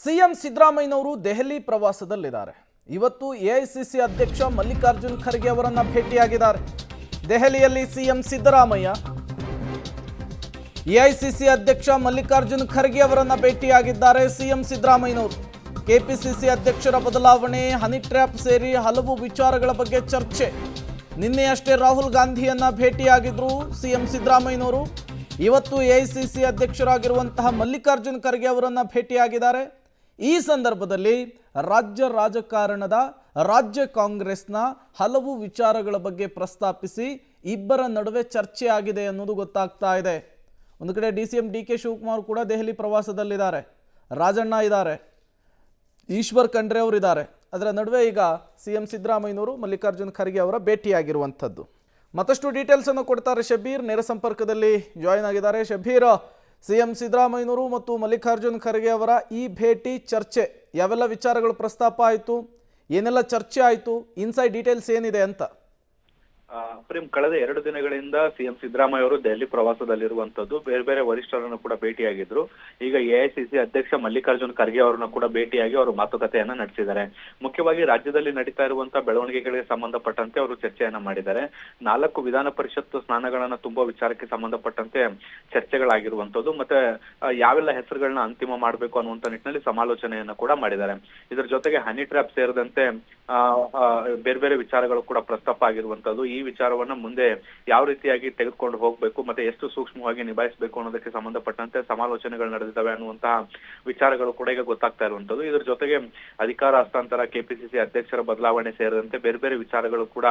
CM ಸಿದ್ದರಾಮಯ್ಯನವರು ದೆಹಲಿ ಪ್ರವಾಸದಲ್ಲಿದ್ದಾರೆ. ಇವತ್ತು AICC ಅಧ್ಯಕ್ಷ ಮಲ್ಲಿಕಾರ್ಜುನ್ ಖರ್ಗೆ ಅವರನ್ನ ಭೇಟಿಯಾಗಿದ್ದಾರೆ. ದೆಹಲಿಯಲ್ಲಿ ಸಿಎಂ ಸಿದ್ದರಾಮಯ್ಯ ಎಐಸಿಸಿ ಅಧ್ಯಕ್ಷ ಮಲ್ಲಿಕಾರ್ಜುನ್ ಖರ್ಗೆ ಅವರನ್ನ ಭೇಟಿಯಾಗಿದ್ದಾರೆ. ಸಿಎಂ ಸಿದ್ದರಾಮಯ್ಯನವರು ಕೆಪಿಸಿಸಿ ಅಧ್ಯಕ್ಷರ ಬದಲಾವಣೆ, ಹನಿ ಟ್ರ್ಯಾಪ್ ಸೇರಿ ಹಲವು ವಿಚಾರಗಳ ಬಗ್ಗೆ ಚರ್ಚೆ. ನಿನ್ನೆಯಷ್ಟೇ ರಾಹುಲ್ ಗಾಂಧಿಯನ್ನ ಭೇಟಿಯಾಗಿದ್ರು ಸಿಎಂ ಸಿದ್ದರಾಮಯ್ಯನವರು. ಇವತ್ತು ಎಐಸಿಸಿ ಅಧ್ಯಕ್ಷರಾಗಿರುವಂತಹ ಮಲ್ಲಿಕಾರ್ಜುನ್ ಖರ್ಗೆ ಅವರನ್ನ ಭೇಟಿಯಾಗಿದ್ದಾರೆ. ಈ ಸಂದರ್ಭದಲ್ಲಿ ರಾಜ್ಯ ರಾಜಕಾರಣದ, ರಾಜ್ಯ ಕಾಂಗ್ರೆಸ್ನ ಹಲವು ವಿಚಾರಗಳ ಬಗ್ಗೆ ಪ್ರಸ್ತಾಪಿಸಿ ಇಬ್ಬರ ನಡುವೆ ಚರ್ಚೆ ಆಗಿದೆ ಅನ್ನೋದು ಗೊತ್ತಾಗ್ತಾ ಇದೆ. ಒಂದು ಕಡೆ ಡಿಸಿಎಂ ಡಿಕೆ ಶಿವಕುಮಾರ್ ಕೂಡ ದೆಹಲಿ ಪ್ರವಾಸದಲ್ಲಿದ್ದಾರೆ, ರಾಜಣ್ಣ ಇದ್ದಾರೆ, ಈಶ್ವರ್ ಖಂಡ್ರೆ ಅವರು ಇದ್ದಾರೆ. ಅದರ ನಡುವೆ ಈಗ ಸಿಎಂ ಸಿದ್ದರಾಮಯ್ಯನವರು ಮಲ್ಲಿಕಾರ್ಜುನ್ ಖರ್ಗೆ ಅವರ ಭೇಟಿಯಾಗಿರುವಂಥದ್ದು. ಮತ್ತಷ್ಟು ಡೀಟೇಲ್ಸ್ ಅನ್ನು ಕೊಡ್ತಾರೆ ಶಬೀರ್, ನೇರ ಸಂಪರ್ಕದಲ್ಲಿ ಜಾಯಿನ್ ಆಗಿದ್ದಾರೆ. ಶಬೀರ್, ಸಿಎಂ ಸಿದ್ದರಾಮಯ್ಯನವರು ಮತ್ತು ಮಲ್ಲಿಕಾರ್ಜುನ್ ಖರ್ಗೆ ಅವರ ಈ ಭೇಟಿ, ಚರ್ಚೆ, ಯಾವೆಲ್ಲ ವಿಚಾರಗಳು ಪ್ರಸ್ತಾಪ ಆಯಿತು, ಏನೆಲ್ಲ ಚರ್ಚೆ ಆಯಿತು, ಇನ್ಸೈಡ್ ಡೀಟೇಲ್ಸ್ ಏನಿದೆ ಅಂತ? ಪ್ರೇಮ್, ಕಳೆದ 2 ದಿನಗಳಿಂದ ಸಿಎಂ ಸಿದ್ದರಾಮಯ್ಯ ಅವರು ದೆಹಲಿ ಪ್ರವಾಸದಲ್ಲಿರುವಂತದ್ದು. ಬೇರೆ ಬೇರೆ ವರಿಷ್ಠರನ್ನು ಕೂಡ ಭೇಟಿಯಾಗಿದ್ರು. ಈಗ ಎಐಸಿಸಿ ಅಧ್ಯಕ್ಷ ಮಲ್ಲಿಕಾರ್ಜುನ್ ಖರ್ಗೆ ಅವರನ್ನು ಕೂಡ ಭೇಟಿಯಾಗಿ ಅವರು ಮಾತುಕತೆಯನ್ನ ನಡೆಸಿದ್ದಾರೆ. ಮುಖ್ಯವಾಗಿ ರಾಜ್ಯದಲ್ಲಿ ನಡೀತಾ ಇರುವಂತಹ ಬೆಳವಣಿಗೆಗಳಿಗೆ ಸಂಬಂಧಪಟ್ಟಂತೆ ಅವರು ಚರ್ಚೆಯನ್ನ ಮಾಡಿದ್ದಾರೆ. 4 ವಿಧಾನ ಪರಿಷತ್ ಸ್ಥಾನಗಳನ್ನ ತುಂಬುವ ವಿಚಾರಕ್ಕೆ ಸಂಬಂಧಪಟ್ಟಂತೆ ಚರ್ಚೆಗಳಾಗಿರುವಂತದ್ದು. ಮತ್ತೆ ಯಾವೆಲ್ಲ ಹೆಸರುಗಳನ್ನ ಅಂತಿಮ ಮಾಡಬೇಕು ಅನ್ನುವಂತ ನಿಟ್ಟಿನಲ್ಲಿ ಸಮಾಲೋಚನೆಯನ್ನ ಕೂಡ ಮಾಡಿದ್ದಾರೆ. ಇದರ ಜೊತೆಗೆ ಹನಿ ಟ್ರ್ಯಾಪ್ ಸೇರಿದಂತೆ ಬೇರೆ ಬೇರೆ ವಿಚಾರಗಳು ಕೂಡ ಪ್ರಸ್ತಾಪ ಆಗಿರುವಂತದ್ದು. ಈ ವಿಚಾರವನ್ನ ಮುಂದೆ ಯಾವ ರೀತಿಯಾಗಿ ತೆಗೆದುಕೊಂಡು ಹೋಗ್ಬೇಕು, ಮತ್ತೆ ಎಷ್ಟು ಸೂಕ್ಷ್ಮವಾಗಿ ನಿಭಾಯಿಸಬೇಕು ಅನ್ನೋದಕ್ಕೆ ಸಂಬಂಧಪಟ್ಟಂತೆ ಸಮಾಲೋಚನೆಗಳು ನಡೆದಿದ್ದಾವೆ ಅನ್ನುವಂತಹ ವಿಚಾರಗಳು ಕೂಡ ಈಗ ಗೊತ್ತಾಗ್ತಾ ಇರುವಂತದ್ದು. ಇದರ ಜೊತೆಗೆ ಅಧಿಕಾರ ಹಸ್ತಾಂತರ, ಕೆಪಿಸಿಸಿ ಅಧ್ಯಕ್ಷರ ಬದಲಾವಣೆ ಸೇರಿದಂತೆ ಬೇರೆ ಬೇರೆ ವಿಚಾರಗಳು ಕೂಡ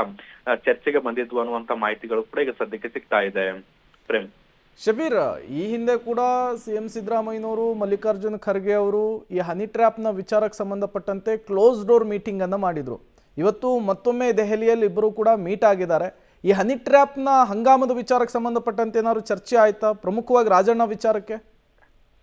ಚರ್ಚೆಗೆ ಬಂದಿದ್ವು ಅನ್ನುವಂತ ಮಾಹಿತಿಗಳು ಕೂಡ ಈಗ ಸದ್ಯಕ್ಕೆ ಸಿಗ್ತಾ ಇದೆ. ಪ್ರೇಮ್, ಶಬೀರ್, ಈ ಹಿಂದೆ ಕೂಡ ಸಿಎಂ ಸಿದ್ದರಾಮಯ್ಯನವರು, ಮಲ್ಲಿಕಾರ್ಜುನ್ ಖರ್ಗೆ ಅವರು ಈ ಹನಿ ಟ್ರ್ಯಾಪ್ನ ವಿಚಾರಕ್ಕೆ ಸಂಬಂಧಪಟ್ಟಂತೆ ಕ್ಲೋಸ್ ಡೋರ್ ಮೀಟಿಂಗ್ ಅನ್ನು ಮಾಡಿದ್ರು. ಇವತ್ತು ಮತ್ತೊಮ್ಮೆ ದೆಹಲಿಯಲ್ಲಿ ಇಬ್ಬರು ಕೂಡ ಮೀಟ್ ಆಗಿದ್ದಾರೆ. ಈ ಹನಿ ಟ್ರ್ಯಾಪ್ನ ಹಂಗಾಮದ ವಿಚಾರಕ್ಕೆ ಸಂಬಂಧಪಟ್ಟಂತೆ ಏನಾದ್ರು ಚರ್ಚೆ ಆಯ್ತಾ? ಪ್ರಮುಖವಾಗಿ ರಾಜಣ್ಣ ವಿಚಾರಕ್ಕೆ.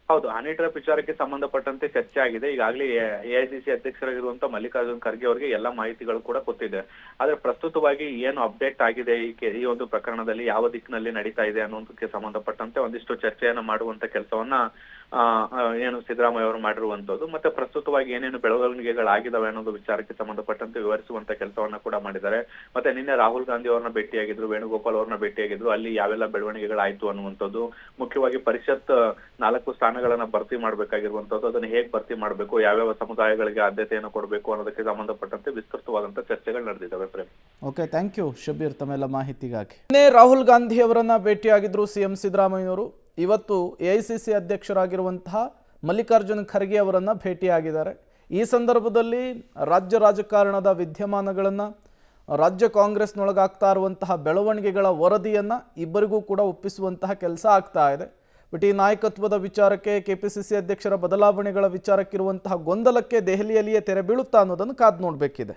ಹೌದು, ಹನಿ ಟ್ರ್ಯಾಪ್ ವಿಚಾರಕ್ಕೆ ಸಂಬಂಧಪಟ್ಟಂತೆ ಚರ್ಚೆ ಆಗಿದೆ. ಈಗಾಗಲೇ ಎಐಸಿಸಿ ಅಧ್ಯಕ್ಷರಾಗಿರುವಂತಹ ಮಲ್ಲಿಕಾರ್ಜುನ್ ಖರ್ಗೆ ಅವರಿಗೆ ಎಲ್ಲಾ ಮಾಹಿತಿಗಳು ಕೂಡ ಗೊತ್ತಿದೆ. ಆದ್ರೆ ಪ್ರಸ್ತುತವಾಗಿ ಏನು ಅಪ್ಡೇಟ್ ಆಗಿದೆ, ಈ ಒಂದು ಪ್ರಕರಣದಲ್ಲಿ ಯಾವ ದಿಕ್ಕಿನಲ್ಲಿ ನಡೀತಾ ಇದೆ ಅನ್ನೋದಕ್ಕೆ ಸಂಬಂಧಪಟ್ಟಂತೆ ಒಂದಿಷ್ಟು ಚರ್ಚೆಯನ್ನ ಮಾಡುವಂತ ಕೆಲಸವನ್ನ ಏನು ಸಿದ್ದರಾಮಯ್ಯ ಅವರು ಮಾಡಿರುವಂತದ್ದು. ಮತ್ತೆ ಪ್ರಸ್ತುತವಾಗಿ ಏನೇನು ಬೆಳವಣಿಗೆಗಳಾಗಿದ್ದಾವೆ ಅನ್ನೋದು ವಿಚಾರಕ್ಕೆ ಸಂಬಂಧಪಟ್ಟಂತೆ ವಿವರಿಸುವಂತ ಕೆಲಸವನ್ನ ಕೂಡ ಮಾಡಿದ್ದಾರೆ. ಮತ್ತೆ ನಿನ್ನೆ ರಾಹುಲ್ ಗಾಂಧಿ ಅವರನ್ನ ಭೇಟಿಯಾಗಿದ್ರು, ವೇಣುಗೋಪಾಲ್ ಅವರನ್ನ ಭೇಟಿಯಾಗಿದ್ರು. ಅಲ್ಲಿ ಯಾವೆಲ್ಲ ಬೆಳವಣಿಗೆಗಳಾಯ್ತು ಅನ್ನುವಂಥದ್ದು, ಮುಖ್ಯವಾಗಿ ಪರಿಷತ್ 4 ಸ್ಥಾನಗಳನ್ನ ಭರ್ತಿ ಮಾಡ್ಬೇಕಾಗಿರುವಂತದ್ದು, ಅದನ್ನ ಹೇಗೆ ಭರ್ತಿ ಮಾಡಬೇಕು, ಯಾವ್ಯಾವ ಸಮುದಾಯಗಳಿಗೆ ಆದ್ಯತೆಯನ್ನು ಕೊಡಬೇಕು ಅನ್ನೋದಕ್ಕೆ ಸಂಬಂಧಪಟ್ಟಂತೆ ವಿಸ್ತೃತವಾದಂತ ಚರ್ಚೆಗಳು ನಡೆದಿದ್ದಾವೆ. Prem, okay, thank you Shabeer ತಮ್ಮೆಲ್ಲ ಮಾಹಿತಿಗಾಗಿ. ನಿನ್ನೆ ರಾಹುಲ್ ಗಾಂಧಿ ಅವರನ್ನ ಭೇಟಿಯಾಗಿದ್ರು ಸಿಎಂ ಸಿದ್ದರಾಮಯ್ಯನವರು. ಇವತ್ತು ಎಐಸಿಸಿ ಅಧ್ಯಕ್ಷರಾಗಿರುವಂತಹ ಮಲ್ಲಿಕಾರ್ಜುನ್ ಖರ್ಗೆ ಅವರನ್ನು ಭೇಟಿಯಾಗಿದ್ದಾರೆ. ಈ ಸಂದರ್ಭದಲ್ಲಿ ರಾಜ್ಯ ರಾಜಕಾರಣದ ವಿದ್ಯಮಾನಗಳನ್ನು, ರಾಜ್ಯ ಕಾಂಗ್ರೆಸ್ನೊಳಗಾಗ್ತಾ ಇರುವಂತಹ ಬೆಳವಣಿಗೆಗಳ ವರದಿಯನ್ನು ಇಬ್ಬರಿಗೂ ಕೂಡ ಒಪ್ಪಿಸುವಂತಹ ಕೆಲಸ ಆಗ್ತಾ ಇದೆ. ಬಟ್ ಈ ನಾಯಕತ್ವದ ವಿಚಾರಕ್ಕೆ, ಕೆಪಿಸಿಸಿ ಅಧ್ಯಕ್ಷರ ಬದಲಾವಣೆಗಳ ವಿಚಾರಕ್ಕಿರುವಂತಹ ಗೊಂದಲಕ್ಕೆ ದೆಹಲಿಯಲ್ಲಿಯೇ ತೆರೆ ಬೀಳುತ್ತಾ ಅನ್ನೋದನ್ನು ಕಾದು ನೋಡಬೇಕಿದೆ.